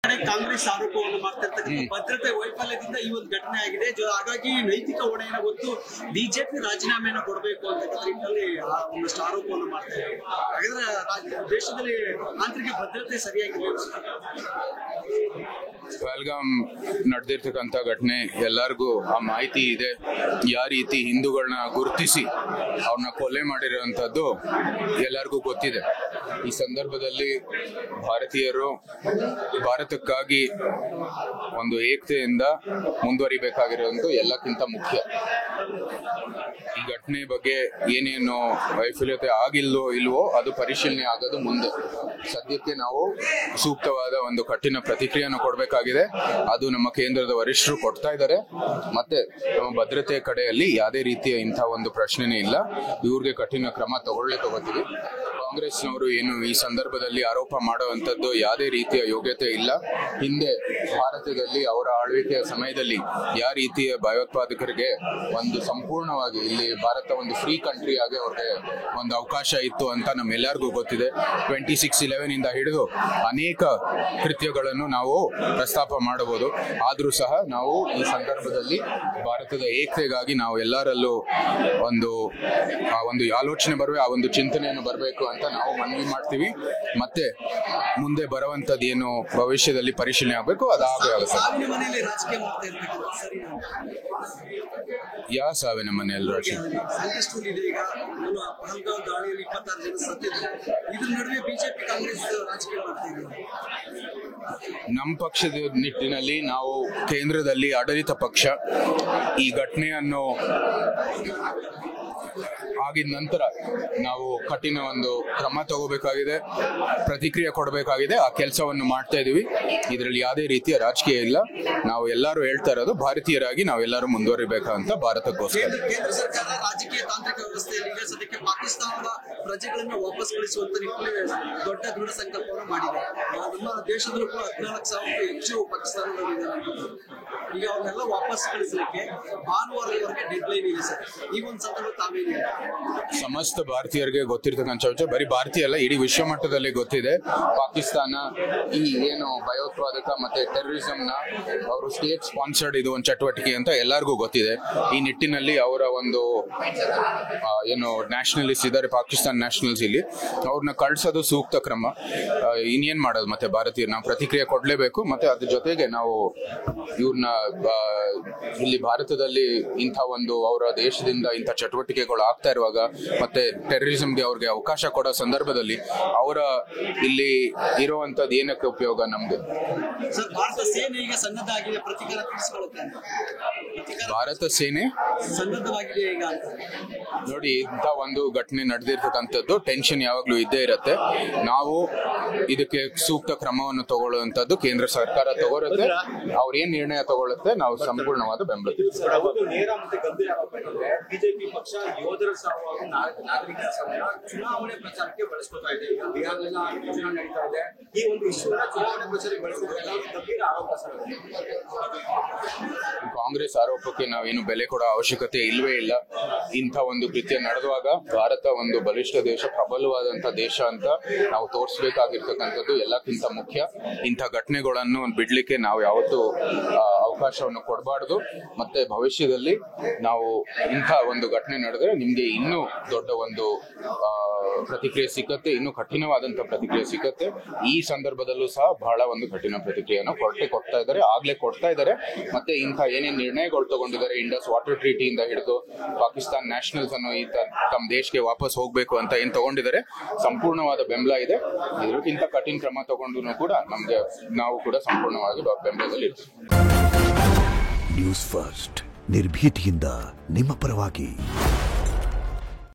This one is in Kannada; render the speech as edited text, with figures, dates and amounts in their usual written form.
ಕಾಂಗ್ರೆಸ್ ಆರೋಪವನ್ನು ಮಾಡ್ತಿರ್ತಕ್ಕಂಥ ಭದ್ರತೆ ವೈಫಲ್ಯದಿಂದ ಈ ಒಂದು ಘಟನೆ ಆಗಿದೆ. ಹಾಗಾಗಿ ನೈತಿಕ ಹೊಣೆಯನ್ನು ಹೊತ್ತು ಬಿಜೆಪಿ ರಾಜೀನಾಮೆಯನ್ನು ಕೊಡಬೇಕು ಅಂತಕ್ಕಂಥ ನಿಟ್ಟಿನಲ್ಲಿ ಒಂದಷ್ಟು ಆರೋಪವನ್ನು ಮಾಡ್ತಾ ಇದ್ದಾರೆ. ಹಾಗಾದ್ರೆ ದೇಶದಲ್ಲಿ ಆಂತರಿಕ ಭದ್ರತೆ ಸರಿಯಾಗಿದೆ. ಪಹಲ್ಗಾಮ್ ನಡೆದಿರ್ತಕ್ಕಂಥ ಘಟನೆ ಎಲ್ಲರಿಗೂ ಆ ಮಾಹಿತಿ ಇದೆ. ಯಾವ ರೀತಿ ಹಿಂದೂಗಳನ್ನ ಗುರುತಿಸಿ ಅವ್ರನ್ನ ಕೊಲೆ ಮಾಡಿರುವಂತದ್ದು ಎಲ್ಲರಿಗೂ ಗೊತ್ತಿದೆ. ಈ ಸಂದರ್ಭದಲ್ಲಿ ಭಾರತೀಯರು ಭಾರತಕ್ಕಾಗಿ ಒಂದು ಏಕತೆಯಿಂದ ಮುಂದುವರಿಬೇಕಾಗಿರೋದು ಎಲ್ಲಕ್ಕಿಂತ ಮುಖ್ಯ. ಈ ಘಟನೆ ಬಗ್ಗೆ ಏನೇನು ವೈಫಲ್ಯತೆ ಆಗಿಲ್ಲೋ ಇಲ್ವೋ ಅದು ಪರಿಶೀಲನೆ ಆಗೋದು ಮುಂದೆ. ಸದ್ಯಕ್ಕೆ ನಾವು ಸೂಕ್ತವಾದ ಒಂದು ಕಠಿಣ ಪ್ರತಿಕ್ರಿಯೆಯನ್ನು ಕೊಡಬೇಕಾಗಿದೆ. ಅದು ನಮ್ಮ ಕೇಂದ್ರದ ವರಿಷ್ಠರು ಕೊಡ್ತಾ ಇದ್ದಾರೆ. ಮತ್ತೆ ನಮ್ಮ ಭದ್ರತೆ ಕಡೆಯಲ್ಲಿ ಯಾವುದೇ ರೀತಿಯ ಇಂಥ ಒಂದು ಪ್ರಶ್ನೆನೇ ಇಲ್ಲ. ಇವ್ರಿಗೆ ಕಠಿಣ ಕ್ರಮ ತಗೊಳ್ತೀವಿ. ಕಾಂಗ್ರೆಸ್ನವರು ಏನು ಈ ಸಂದರ್ಭದಲ್ಲಿ ಆರೋಪ ಮಾಡುವಂತದ್ದು ಯಾವುದೇ ರೀತಿಯ ಯೋಗ್ಯತೆ ಇಲ್ಲ. ಹಿಂದೆ ಭಾರತದಲ್ಲಿ ಅವರ ಆಳ್ವಿಕೆಯ ಸಮಯದಲ್ಲಿ ಯಾವ ರೀತಿಯ ಭಯೋತ್ಪಾದಕರಿಗೆ ಒಂದು ಸಂಪೂರ್ಣವಾಗಿ ಇಲ್ಲಿ ಭಾರತ ಒಂದು ಫ್ರೀ ಕಂಟ್ರಿ ಆಗಿ ಅವ್ರಿಗೆ ಒಂದು ಅವಕಾಶ ಇತ್ತು ಅಂತ ನಮ್ಮೆಲ್ಲರಿಗೂ ಗೊತ್ತಿದೆ. 26/11 ಇಂದ ಹಿಡಿದು ಅನೇಕ ಕೃತ್ಯಗಳನ್ನು ನಾವು ಪ್ರಸ್ತಾಪ ಮಾಡಬಹುದು. ಆದ್ರೂ ಸಹ ನಾವು ಈ ಸಂದರ್ಭದಲ್ಲಿ ಭಾರತದ ಏಕತೆಗಾಗಿ ನಾವು ಎಲ್ಲರಲ್ಲೂ ಒಂದು ಆಲೋಚನೆ ಆ ಒಂದು ಚಿಂತನೆಯನ್ನು ಬರಬೇಕು ಅಂತ ನಾವು ಮನವಿ ಮಾಡ್ತೀವಿ. ಮತ್ತೆ ಮುಂದೆ ಬರುವಂತದ್ದು ಏನು ಭವಿಷ್ಯದಲ್ಲಿ ಪರಿಶೀಲನೆ ಆಗಬೇಕು ಅದಾಗಬೇಕು. ಯಾವ ಸಾವಿನ ಮನೆಯಲ್ಲಿ ರಾಜಕೀಯ ನಮ್ಮ ಪಕ್ಷದ ನಿಟ್ಟಿನಲ್ಲಿ ನಾವು ಕೇಂದ್ರದಲ್ಲಿ ಆಡಳಿತ ಪಕ್ಷ ಈ ಘಟನೆಯನ್ನು ಆಗಿದ ನಂತರ ನಾವು ಕಠಿಣ ಒಂದು ಕ್ರಮ ತಗೋಬೇಕಾಗಿದೆ, ಪ್ರತಿಕ್ರಿಯೆ ಕೊಡಬೇಕಾಗಿದೆ. ಆ ಕೆಲಸವನ್ನು ಮಾಡ್ತಾ ಇದೀವಿ. ಇದರಲ್ಲಿ ಯಾವುದೇ ರೀತಿಯ ರಾಜಕೀಯ ಇಲ್ಲ. ನಾವು ಎಲ್ಲರೂ ಹೇಳ್ತಾ ಇರೋದು ಭಾರತೀಯರಾಗಿ ನಾವೆಲ್ಲರೂ ಮುಂದುವರಿಬೇಕಂತ ಭಾರತಕ್ಕೋಸ್ಕರ. ಕೇಂದ್ರ ಸರ್ಕಾರ ರಾಜಕೀಯ ತಾಂತ್ರಿಕ ವ್ಯವಸ್ಥೆಯಲ್ಲಿ ಸದ್ಯಕ್ಕೆ ಪಾಕಿಸ್ತಾನದ ಪ್ರಜೆಗಳನ್ನು ವಾಪಸ್ ಕಳಿಸುವಂತ ನಿಟ್ಟಿನಲ್ಲಿ ದೊಡ್ಡ ದೃಢ ಸಂಕಲ್ಪವನ್ನು ಮಾಡಿದೆ. ನಮ್ಮ ದೇಶದಲ್ಲೂ ಕೂಡ 14,000 ಹೆಚ್ಚು ಪಾಕಿಸ್ತಾನದಲ್ಲಿದ್ದಾರೆ. ಈಗ ಅವನ್ನೆಲ್ಲ ವಾಪಸ್ ಕಳಿಸಲಿಕ್ಕೆ ಭಾನುವಾರದವರೆಗೆ ಡೆಡ್ ಲೈನ್ ಇದೆ ಸರ್. ಈ ಒಂದು ಸಂದರ್ಭ ತಾವೇನು ಸಮಸ್ತ ಭಾರತೀಯರಿಗೆ ಗೊತ್ತಿರ್ತಕ್ಕಂಥ ವಿಷಯ, ಬರೀ ಭಾರತೀಯ ಅಲ್ಲ ಇಡೀ ವಿಶ್ವ ಮಟ್ಟದಲ್ಲಿ ಗೊತ್ತಿದೆ. ಪಾಕಿಸ್ತಾನ ಈ ಏನು ಭಯೋತ್ಪಾದಕ ಮತ್ತೆ ಟೆರರಿಸಂನ ಅವರು ಸ್ಟೇಟ್ ಸ್ಪಾನ್ಸರ್ಡ್ ಇದು ಒಂದು ಚಟುವಟಿಕೆ ಅಂತ ಎಲ್ಲರಿಗೂ ಗೊತ್ತಿದೆ. ಈ ನಿಟ್ಟಿನಲ್ಲಿ ಅವರ ಒಂದು ಏನು ನ್ಯಾಷನಲಿಸ್ಟ್ ಇದ್ದಾರೆ, ಪಾಕಿಸ್ತಾನ ನ್ಯಾಷನಲ್ಸ್, ಇಲ್ಲಿ ಅವ್ರನ್ನ ಕಳ್ಸೋದು ಸೂಕ್ತ ಕ್ರಮ. ಇನ್ನೇನ್ ಮಾಡೋದು ಮತ್ತೆ ಭಾರತೀಯರು ನಾವು ಪ್ರತಿಕ್ರಿಯೆ ಕೊಡ್ಲೇಬೇಕು. ಮತ್ತೆ ಅದ್ರ ಜೊತೆಗೆ ನಾವು ಇವ್ರನ್ನ ಇಲ್ಲಿ ಭಾರತದಲ್ಲಿ ಇಂಥ ಒಂದು ಅವರ ದೇಶದಿಂದ ಇಂಥ ಚಟುವಟಿಕೆಗಳು ಆಗ್ತಾ ಇರುವಾಗ ಮತ್ತೆ ಟೆರರಿಸಂಗೆ ಅವ್ರಿಗೆ ಅವಕಾಶ ಕೊಡೋ ಸಂದರ್ಭದಲ್ಲಿ ಅವರ ಇಲ್ಲಿ ಇರುವಂತದ್ದು ಏನಕ್ಕೆ ಉಪಯೋಗ ನಮ್ಗೆ? ಭಾರತ ಸೇನೆ ಈಗ ಸನ್ನದ್ಧವಾಗಿದೆ, ಪ್ರತಿಕಾರ ತಿಳಿಸಿಕೊಳ್ಳುತ್ತೆ. ಭಾರತ ಸೇನೆ ಸನ್ನದ್ಧವಾಗಿದೆ ಈಗ. ನೋಡಿ, ಇಂಥ ಒಂದು ಘಟನೆ ನಡೆದಿರ್ತಕ್ಕಂಥದ್ದು ಟೆನ್ಷನ್ ಯಾವಾಗ್ಲೂ ಇದ್ದೇ ಇರುತ್ತೆ. ನಾವು ಇದಕ್ಕೆ ಸೂಕ್ತ ಕ್ರಮವನ್ನು ತಗೊಳ್ಳುವಂತದ್ದು ಕೇಂದ್ರ ಸರ್ಕಾರ ತಗೋರುತ್ತೆ. ಅವ್ರ ಏನ್ ನಿರ್ಣಯ ತಗೊಳುತ್ತೆ ನಾವು ಸಂಪೂರ್ಣವಾದ ಬೆಂಬಲ. ಬಿಜೆಪಿ ಪಕ್ಷ ಯೋಧರ ಸಾವು ನಾಗರಿಕರ ಸಮಯ ಚುನಾವಣೆ ಪ್ರಚಾರಕ್ಕೆ ಬಳಸ್ಕೊತಾ ಇದೆ. ಈಗ ಬಿಹಾರದಲ್ಲಿ ಚುನಾವಣೆ ನಡೀತಾ ಇದೆ. ಈ ಒಂದು ವಿಷಯವನ್ನು ಚುನಾವಣೆ ಪ್ರಚಾರಕ್ಕೆ ಬಳಸ್ಕೊತಾ ಗಂಭೀರ ಆರೋಪ. ಕಾಂಗ್ರೆಸ್ ಆರೋಪಕ್ಕೆ ನಾವೇನು ಬೆಲೆ ಕೊಡೋ ಅವಶ್ಯಕತೆ ಇಲ್ವೇ ಇಲ್ಲ. ಇಂಥ ಒಂದು ಕೃತ್ಯ ನಡೆದುವಾಗ ಭಾರತ ಒಂದು ಬಲಿಷ್ಠ ದೇಶ, ಪ್ರಬಲವಾದಂತ ದೇಶ ಅಂತ ನಾವು ತೋರಿಸಬೇಕಾಗಿರ್ತಕ್ಕಂಥದ್ದು ಎಲ್ಲಕ್ಕಿಂತ ಮುಖ್ಯ. ಇಂಥ ಘಟನೆಗಳನ್ನು ಬಿಡ್ಲಿಕ್ಕೆ ನಾವು ಯಾವತ್ತೂ ಅವಕಾಶವನ್ನು ಕೊಡಬಾರ್ದು. ಮತ್ತೆ ಭವಿಷ್ಯದಲ್ಲಿ ನಾವು ಇಂಥ ಒಂದು ಘಟನೆ ನಡೆದ್ರೆ ನಿಮ್ಗೆ ಇನ್ನೂ ದೊಡ್ಡ ಒಂದು ಪ್ರತಿಕ್ರಿಯೆ ಸಿಕ್ಕತ್ತೆ, ಇನ್ನೂ ಕಠಿಣವಾದಂತ ಪ್ರತಿಕ್ರಿಯೆ ಸಿಕ್ಕತ್ತೆ. ಈ ಸಂದರ್ಭದಲ್ಲೂ ಸಹ ಬಹಳ ಒಂದು ಕಠಿಣ ಪ್ರತಿಕ್ರಿಯೆಯನ್ನು ಆಗ್ಲೇ ಕೊಡ್ತಾ ಇದ್ದಾರೆ. ಮತ್ತೆ ಇಂಥ ಏನೇನು ನಿರ್ಣಯಗಳು ತಗೊಂಡಿದ್ದಾರೆ, ಇಂಡಸ್ ವಾಟರ್ ಟ್ರೀಟಿಯಿಂದ ಹಿಡಿದು ಪಾಕಿಸ್ತಾನ ನ್ಯಾಷನಲ್ಸ್ ಅನ್ನು ತಮ್ಮ ದೇಶಕ್ಕೆ ವಾಪಸ್ ಹೋಗ್ಬೇಕು ಅಂತ ಏನ್ ತಗೊಂಡಿದ್ದಾರೆ, ಸಂಪೂರ್ಣವಾದ ಬೆಂಬಲ ಇದೆ. ಇದಕ್ಕಿಂತ ಕಠಿಣ ಕ್ರಮ ತಗೊಂಡು ಕೂಡ ನಾವು ಕೂಡ ಸಂಪೂರ್ಣವಾಗಿ ಬೆಂಬಲದಲ್ಲಿ ಇರ್ತೀವಿ. ನ್ಯೂಸ್ ಫಸ್ಟ್, ನಿರ್ಭೀತಿಯಿಂದ ನಿಮ್ಮ ಪರವಾಗಿ.